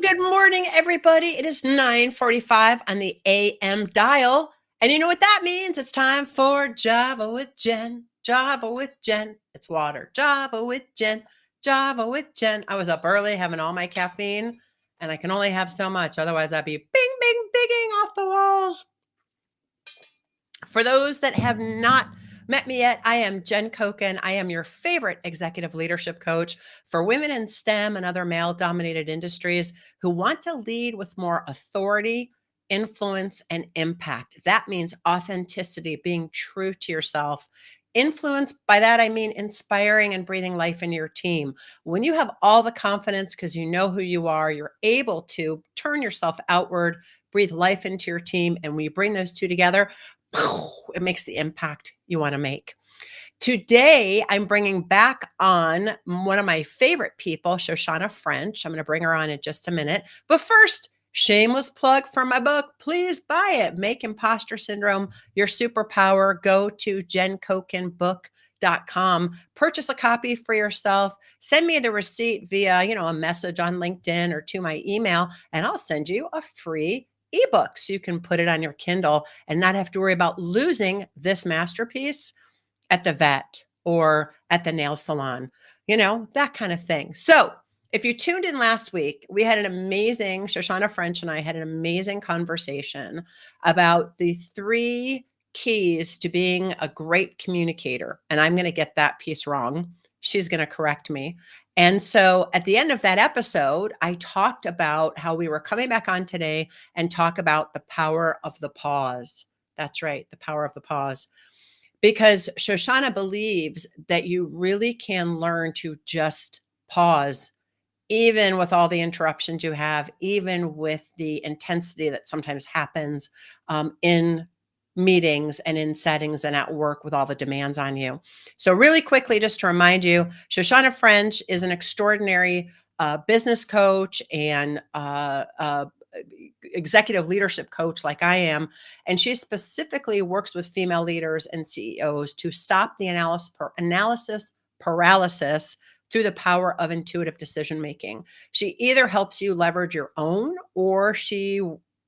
Good morning, everybody. It is 9:45 on the AM dial. And you know what that means? It's time for Java with Jen. Java with Jen. It's water. Java with Jen. Java with Jen. I was up early having all my caffeine, and I can only have so much. Otherwise, I'd be bing, bing, bigging off the walls. For those that have not met me yet, I am Jen Coken. I am your favorite executive leadership coach for women in STEM and other male-dominated industries who want to lead with more authority, influence, and impact. That means authenticity, being true to yourself. Influence, by that I mean inspiring and breathing life into your team. When you have all the confidence because you know who you are, you're able to turn yourself outward, breathe life into your team, and when you bring those two together, it makes the impact you want to make. Today, I'm bringing back on one of my favorite people, Shoshanna French. I'm going to bring her on in just a minute. But first, shameless plug for my book. Please buy it. Make Imposter Syndrome your superpower. Go to jencokenbook.com. Purchase a copy for yourself. Send me the receipt via, a message on LinkedIn or to my email, and I'll send you a free ebook so you can put it on your Kindle and not have to worry about losing this masterpiece at the vet or at the nail salon, that kind of thing. So if you tuned in last week, we had an amazing, Shoshanna French and I had an amazing conversation about the 3 keys to being a great communicator. And I'm going to get that piece wrong. She's going to correct me. And so at the end of that episode, I talked about how we were coming back on today and talk about the power of the pause. That's right, the power of the pause. Because Shoshanna believes that you really can learn to just pause, even with all the interruptions you have, even with the intensity that sometimes happens in meetings and in settings and at work with all the demands on you. So really quickly, just to remind you, Shoshanna French is an extraordinary business coach and executive leadership coach like I am. And she specifically works with female leaders and CEOs to stop the analysis paralysis through the power of intuitive decision-making. She either helps you leverage your own or she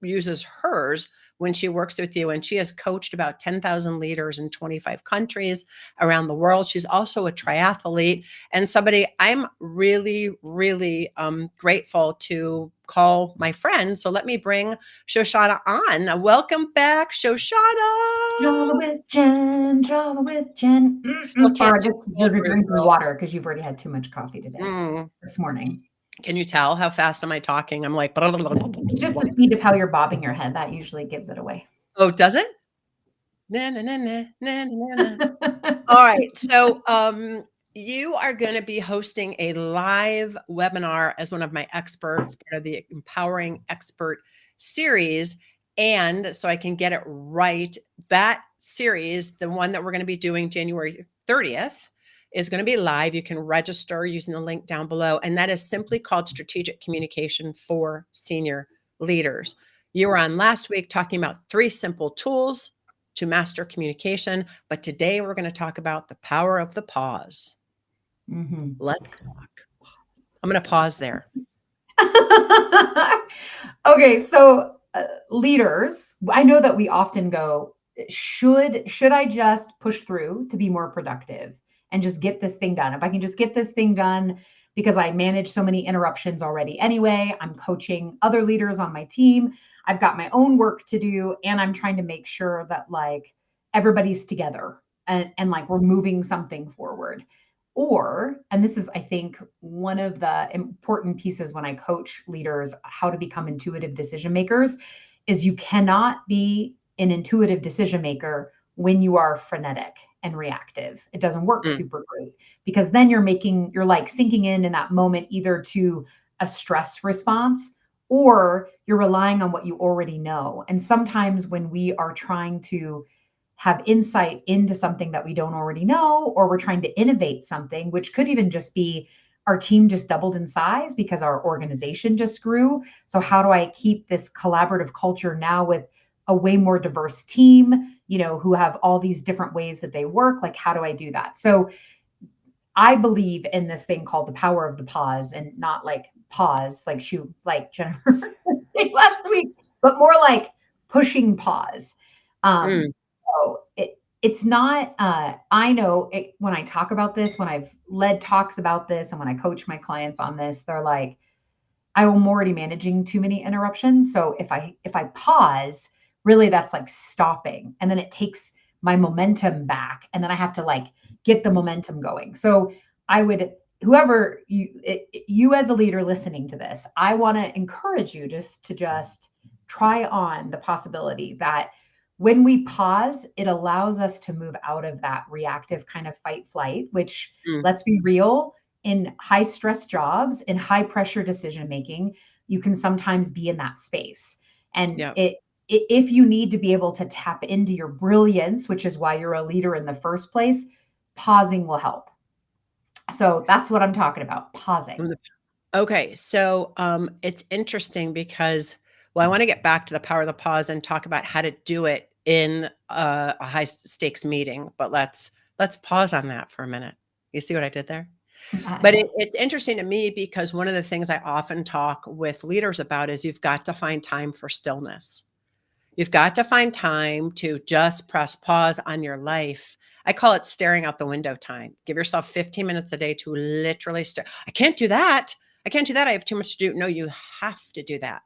uses hers when she works with you. And she has coached about 10,000 leaders in 25 countries around the world. She's also a triathlete and somebody I'm really, really grateful to call my friend. So let me bring Shoshanna on. Welcome back, Shoshanna. Drama with Jen, drama with Jen. Still can't You're drinking water because you've already had too much coffee today, this morning. Can you tell how fast am I talking? I'm like, it's just the speed of how you're bobbing your head. That usually gives it away. Oh, does it? Na, na, na, na, na, na, na. All right. So you are going to be hosting a live webinar as one of my experts, part of the Empowering Expert series. And so I can get it right, that series, the one that we're going to be doing January 30th, is going to be live. You can register using the link down below. And that is simply called Strategic Communication for Senior Leaders. You were on last week talking about 3 simple tools to master communication. But today we're going to talk about the power of the pause. Let's talk. I'm going to pause there. Okay. So leaders, I know that we often go, should I just push through to be more productive and just get this thing done? If I can just get this thing done because I manage so many interruptions already anyway, I'm coaching other leaders on my team. I've got my own work to do, and I'm trying to make sure that like everybody's together and like we're moving something forward. Or, and this is, I think, one of the important pieces when I coach leaders, how to become intuitive decision makers, is you cannot be an intuitive decision maker when you are frenetic and reactive. It doesn't work super great because then you're like sinking in that moment either to a stress response or you're relying on what you already know. And sometimes when we are trying to have insight into something that we don't already know, or we're trying to innovate something, which could even just be our team just doubled in size because our organization just grew. So how do I keep this collaborative culture now with a way more diverse team, who have all these different ways that they work? Like, how do I do that? So I believe in this thing called the power of the pause, and not like pause, like shoot, like Jennifer said last week, but more like pushing pause. Mm, So it's not, I know it, when I talk about this, when I've led talks about this, and when I coach my clients on this, they're like, I'm already managing too many interruptions. So if I pause, really that's like stopping. And then it takes my momentum back. And then I have to like get the momentum going. So I would, whoever you as a leader listening to this, I want to encourage you just try on the possibility that when we pause, it allows us to move out of that reactive kind of fight flight, which, mm, let's be real, in high stress jobs, in high pressure decision making, you can sometimes be in that space. And yeah. if you need to be able to tap into your brilliance, which is why you're a leader in the first place, pausing will help. So that's what I'm talking about, pausing. Okay, so it's interesting because, well, I want to get back to the power of the pause and talk about how to do it in a high stakes meeting. But let's pause on that for a minute. You see what I did there? But it's interesting to me because one of the things I often talk with leaders about is you've got to find time for stillness. You've got to find time to just press pause on your life. I call it staring out the window time. Give yourself 15 minutes a day to literally stare. I can't do that. I can't do that. I have too much to do. No, you have to do that.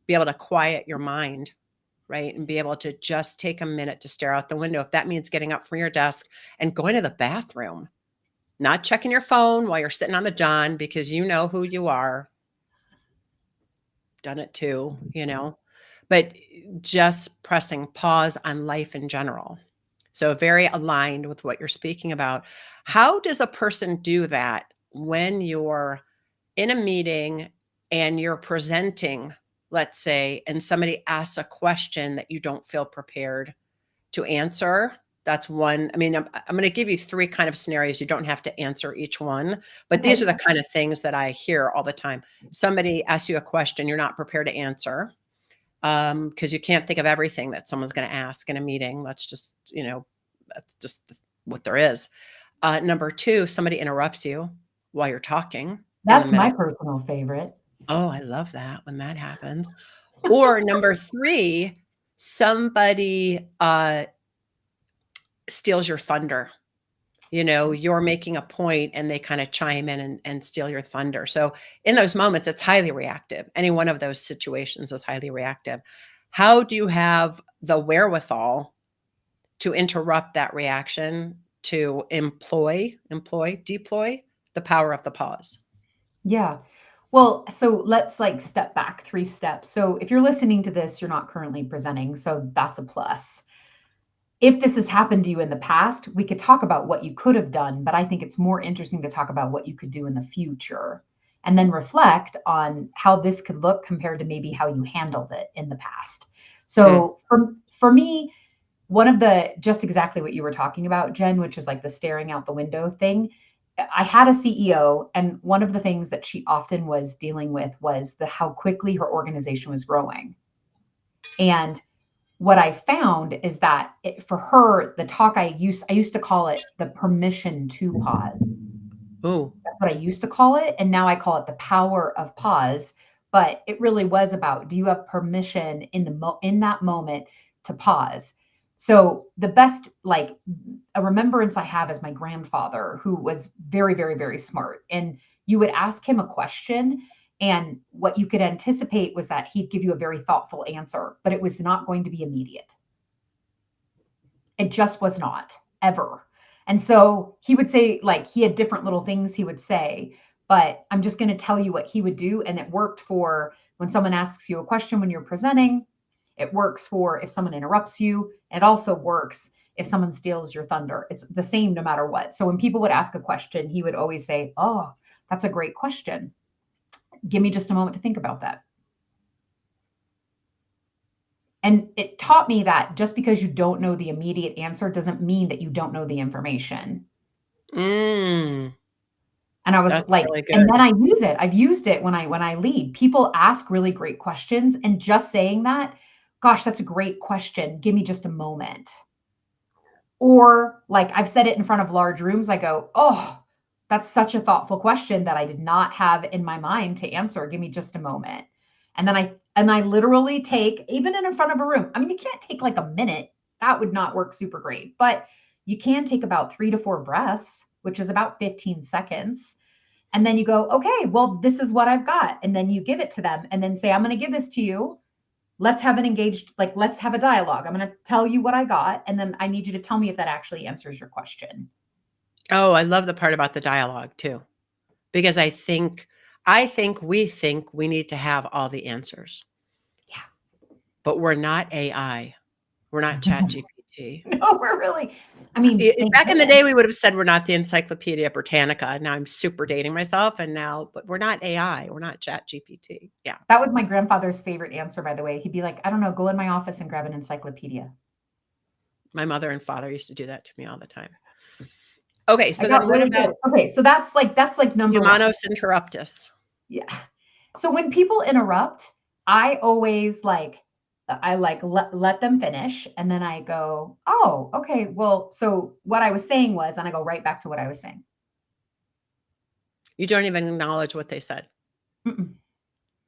Be able to quiet your mind, right? And be able to just take a minute to stare out the window. If that means getting up from your desk and going to the bathroom, not checking your phone while you're sitting on the john because you know who you are. Done it too, but just pressing pause on life in general. So very aligned with what you're speaking about. How does a person do that when you're in a meeting and you're presenting, let's say, and somebody asks a question that you don't feel prepared to answer? That's one. I mean, I'm going to give you three kind of scenarios. You don't have to answer each one, but these are Okay. the kind of things that I hear all the time. Somebody asks you a question you're not prepared to answer because you can't think of everything that someone's going to ask in a meeting. That's just what there is. Number two, somebody interrupts you while you're talking in the That's my middle. personal favorite. Oh, I love that when that happens. Or number three, somebody steals your thunder. You're making a point and they kind of chime in and steal your thunder. So in those moments, it's highly reactive. Any one of those situations is highly reactive. How do you have the wherewithal to interrupt that reaction to deploy the power of the pause? Yeah. Well, so let's like step back 3 steps. So if you're listening to this, you're not currently presenting. So that's a plus. If this has happened to you in the past, we could talk about what you could have done, but I think it's more interesting to talk about what you could do in the future and then reflect on how this could look compared to maybe how you handled it in the past. Mm, So for me, one of the just exactly what you were talking about, Jen, which is like the staring out the window thing. I had a CEO, and one of the things that she often was dealing with was the how quickly her organization was growing. And what I found is that for her, the talk I used to call it the permission to pause. ooh, That's what I used to call it, and now I call it the power of pause. But it really was about, do you have permission in that moment to pause? So the best, like, a remembrance I have is my grandfather, who was very, very, very smart. And you would ask him a question, and what you could anticipate was that he'd give you a very thoughtful answer, but it was not going to be immediate. It just was not, ever. And so he would say, like, he had different little things he would say, but I'm just going to tell you what he would do. And it worked for when someone asks you a question when you're presenting. It works for if someone interrupts you. It also works if someone steals your thunder. It's the same no matter what. So when people would ask a question, he would always say, "Oh, that's a great question. Give me just a moment to think about that." And it taught me that just because you don't know the immediate answer doesn't mean that you don't know the information. mm, And I was that's like, really and then good. I use it. I've used it when I lead. People ask really great questions, and just saying that, gosh, that's a great question. Give me just a moment. Or like I've said it in front of large rooms, I go, "Oh, That's such a thoughtful question that I did not have in my mind to answer. Give me just a moment. And I literally take, even in front of a room. I mean, you can't take like a minute. That would not work super great. But you can take about 3 to 4 breaths, which is about 15 seconds. And then you go, okay, well, this is what I've got. And then you give it to them and then say, I'm going to give this to you. Let's have an engaged, like, let's have a dialogue. I'm going to tell you what I got. And then I need you to tell me if that actually answers your question. Oh, I love the part about the dialogue too, because we think we need to have all the answers, Yeah. but we're not AI. We're not ChatGPT. No, I mean, thank Back in the day, goodness. we would have said we're not the Encyclopedia Britannica. Now I'm super dating myself, but we're not AI. We're not ChatGPT. Yeah. That was my grandfather's favorite answer, by the way. He'd be like, I don't know, go in my office and grab an encyclopedia. My mother and father used to do that to me all the time. Okay, I so got then what really good. about Okay, so that's like number one. humanos interruptus? Yeah. So when people interrupt, I always let them finish and then I go, "Oh, okay. Well, so what I was saying was," and I go right back to what I was saying. You don't even acknowledge what they said. Mm-mm.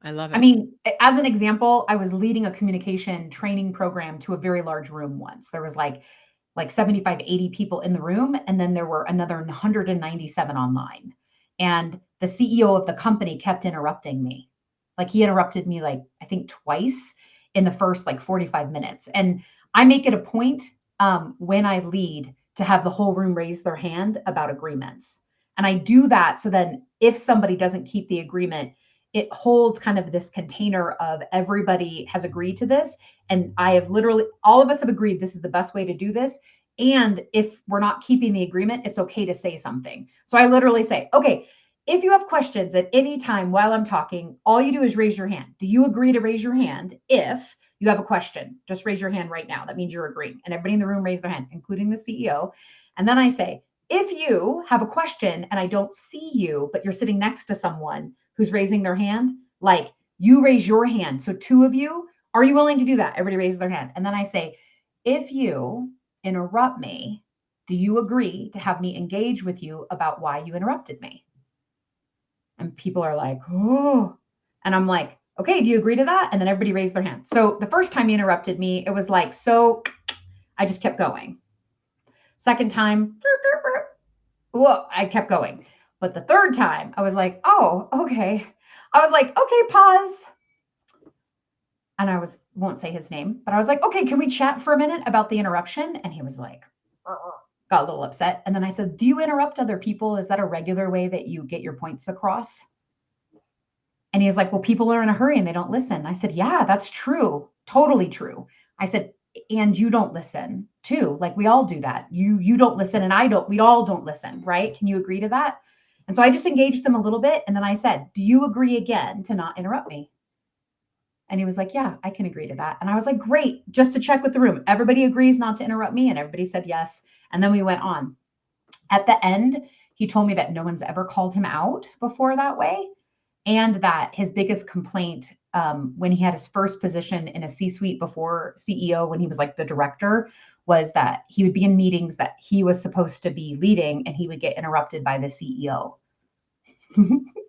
I love I it. mean, as an example, I was leading a communication training program to a very large room once. There was like 75, 80 people in the room, and then there were another 197 online. And the CEO of the company kept interrupting me. Like he interrupted me like I think twice in the first like 45 minutes. And I make it a point when I lead to have the whole room raise their hand about agreements. And I do that so then if somebody doesn't keep the agreement, it holds kind of this container of everybody has agreed to this. And I have literally, all of us have agreed this is the best way to do this. And if we're not keeping the agreement, it's okay to say something. So I literally say, okay, if you have questions at any time while I'm talking, all you do is raise your hand. Do you agree to raise your hand if you have a question? Just raise your hand right now. That means you're agreeing. And everybody in the room raise their hand, including the CEO. And then I say, if you have a question and I don't see you, but you're sitting next to someone who's raising their hand, like you raise your hand. So two of you, are you willing to do that? Everybody raises their hand. And then I say, if you interrupt me, do you agree to have me engage with you about why you interrupted me? And people are like, oh. And I'm like, okay, do you agree to that? And then everybody raised their hand. So the first time he interrupted me, it was like, so I just kept going. Second time, well, I kept going. But the third time, I was like, oh, okay. I was like, okay, pause. And won't say his name, but I was like, okay, can we chat for a minute about the interruption? And he was like, got a little upset. And then I said, do you interrupt other people? Is that a regular way that you get your points across? And he was like, well, people are in a hurry and they don't listen. I said, yeah, that's true. Totally true. I said, and you don't listen too. Like we all do that. You don't listen and I don't, we all don't listen, right? Can you agree to that? And so I just engaged them a little bit. And then I said, do you agree again to not interrupt me? And he was like, yeah, I can agree to that. And I was like, great, just to check with the room. Everybody agrees not to interrupt me. And everybody said yes. And then we went on. At the end, he told me that no one's ever called him out before that way. And that his biggest complaint when he had his first position in a C-suite before CEO, when he was like the director, was that he would be in meetings that he was supposed to be leading and he would get interrupted by the CEO.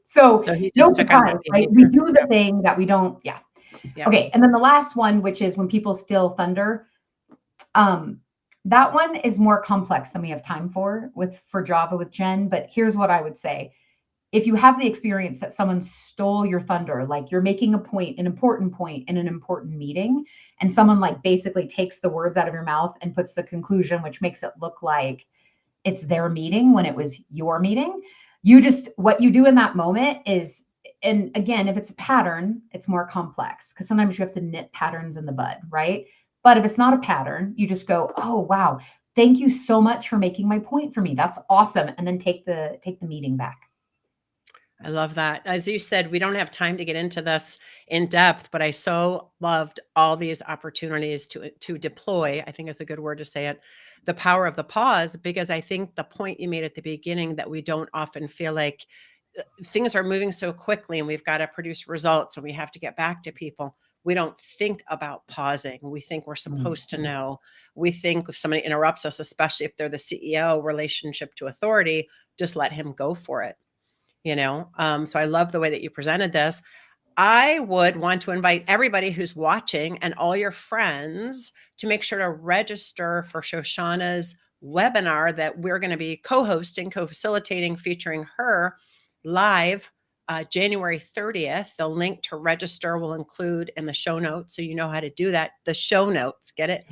So he no just took on surprise, that right? We behavior. do the thing that we don't, yeah. Yeah. Okay, and then the last one, which is when people steal thunder. That one is more complex than we have time for Java with Jen, but here's what I would say. If you have the experience that someone stole your thunder, like you're making a point, an important point in an important meeting, and someone like basically takes the words out of your mouth and puts the conclusion, which makes it look like it's their meeting when it was your meeting. What you do in that moment is, and again, if it's a pattern, it's more complex because sometimes you have to nip patterns in the bud, right? But if it's not a pattern, you just go, oh, wow, thank you so much for making my point for me. That's awesome. And then take the meeting back. I love that. As you said, we don't have time to get into this in depth, but I so loved all these opportunities to deploy, I think is a good word to say it, the power of the pause, because I think the point you made at the beginning that we don't often feel like things are moving so quickly and we've got to produce results and we have to get back to people. we don't think about pausing. We think we're supposed to Mhm. know. We think if somebody interrupts us, especially if they're the CEO, relationship to authority, just let him go for it. So I love the way that you presented this. I would want to invite everybody who's watching and all your friends to make sure to register for Shoshanna's webinar that we're going to be co-hosting, co-facilitating, featuring her live January 30th. The link to register will include in the show notes, so you know how to do that. The show notes, get it?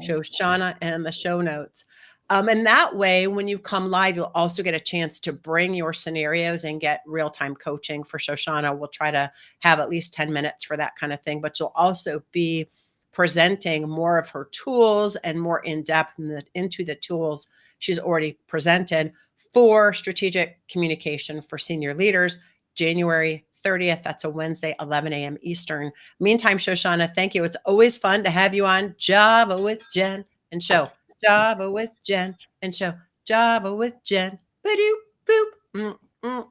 Sure. Shoshana and the show notes. And that way, when you come live, you'll also get a chance to bring your scenarios and get real-time coaching for Shoshana. We'll try to have at least 10 minutes for that kind of thing, but you'll also be presenting more of her tools and more in depth into the tools she's already presented for strategic communication for senior leaders. January 30th, that's a Wednesday, 11 a.m. Eastern. Meantime, Shoshana, thank you. It's always fun to have you on Java with Jen and Show. Java with Jen and Show. Java with Jen. Ba-doop, boop.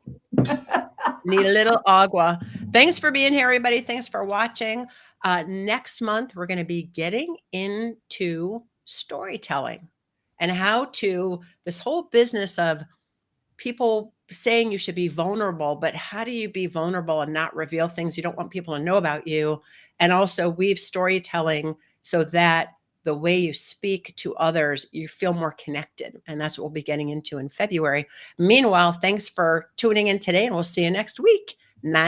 Need a little agua. Thanks for being here, everybody. Thanks for watching. Next month, we're going to be getting into storytelling and how to, this whole business of people saying you should be vulnerable, but how do you be vulnerable and not reveal things you don't want people to know about you? And also weave storytelling so that the way you speak to others, you feel more connected. And that's what we'll be getting into in February. Meanwhile, thanks for tuning in today, and we'll see you next week. 9